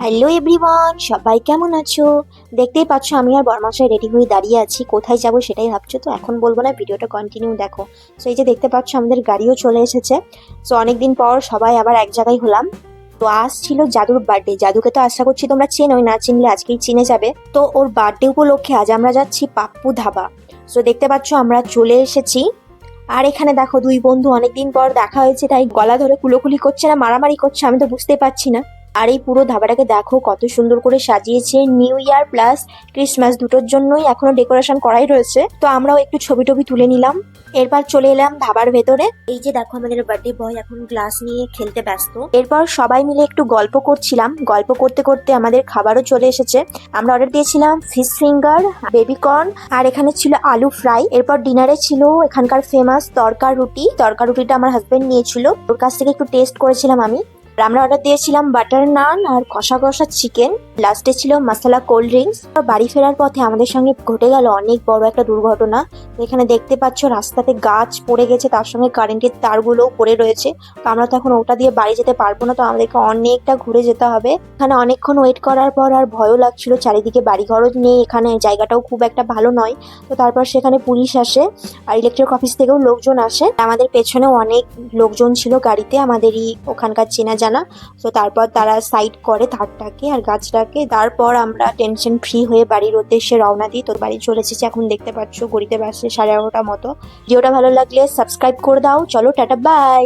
Hello everyone, সবাই কেমন আছো? দেখতেই পাচ্ছ আমি আর বরমাসায় রেডি হয়ে দাঁড়িয়ে আছি। কোথায় যাব সেটাই ভাবছো, তো এখন বলবো না, ভিডিওটা কন্টিনিউ দেখো। সো এই যে দেখতে পাচ্ছ আমাদের গাড়িও চলে এসেছে। সো অনেকদিন পর সবাই আবার এক জায়গায় হলাম। তো আজ ছিল জাদুর বার্থডে। জাদুকে তো আশা করছি তোমরা চেনোই, না চিনলে আজকেই চিনে যাবে। তো ওর বার্থডে উপলক্ষে আজ আমরা যাচ্ছি পাপ্পু ধাবা। সো দেখতে পাচ্ছ আমরা চলে এসেছি। আর এখানে দেখো দুই বন্ধু, অনেকদিন পর দেখা হয়েছে তাই গলা ধরে কুলোকুলি করছে না মারামারি করছে আমি তো বুঝতে পারছি না। আর এই পুরো ধাবাটাকে দেখো কত সুন্দর করে সাজিয়েছে। নিউ ইয়ার প্লাস ক্রিসমাস দুটোর জন্যই এখনো ডেকোরেশন করাই রয়েছে। তো আমরাও একটু ছবি টবি তুলে নিলাম। এরপর চলে এলাম ধাবার ভেতরে। এই যে দেখো আমাদের বার্থডে বয় এখন গ্লাস নিয়ে খেলতে ব্যস্ত। এরপর সবাই মিলে একটু গল্প করছিলাম। গল্প করতে করতে আমাদের খাবারও চলে এসেছে। আমরা অর্ডার দিয়েছিলাম ফিশ ফিঙ্গার, বেবি কর্ন, আর এখানে ছিল আলু ফ্রাই। এরপর ডিনারে ছিল এখানকার ফেমাস তড়কা রুটি। তড়কা রুটিটা আমার হাজবেন্ড নিয়েছিল, ওর কাছ থেকে একটু টেস্ট করেছিলাম আমি। আর আমরা অর্ডার দিয়েছিলাম বাটার নান আর কষা কষা চিকেন। লাস্টে ছিল মশলা কোল্ড ড্রিঙ্কস। বাড়ি ফেরার পথে আমাদের সঙ্গে ঘটে গেল অনেক বড় একটা দুর্ঘটনা। এখানে দেখতে পাচ্ছ রাস্তাতে গাছ পড়ে গেছে, তার সঙ্গে কারেন্টের তারগুলোও পড়ে রয়েছে। তো আমরা তো এখন ওটা দিয়ে বাড়ি যেতে পারবো না, তো আমাদেরকে অনেকটা ঘুরে যেতে হবে। এখানে অনেকক্ষণ ওয়েট করার পর আর ভয়ও লাগছিল, চারিদিকে বাড়িঘরও নেই, এখানে জায়গাটাও খুব একটা ভালো নয়। তো তারপর সেখানে পুলিশ আসে আর ইলেকট্রিক অফিস থেকেও লোকজন আসে। আমাদের পেছনেও অনেক লোকজন ছিল গাড়িতে, আমাদেরই ওখানকার চেনা জানা। তো তারপর তারা সাইড করে তারটাকে আর গাছটাকে। তারপর আমরা টেনশন ফ্রি হয়ে বাড়ির উদ্দেশ্যে রওনা দিই। তো বাড়ি চলে এসেছি, এখন দেখতে পাচ্ছ ঘড়িতে বাজছে 11:30 মতো। ভিডিওটা ভালো লাগলে সাবস্ক্রাইব করে দাও। চলো টাটা, বাই।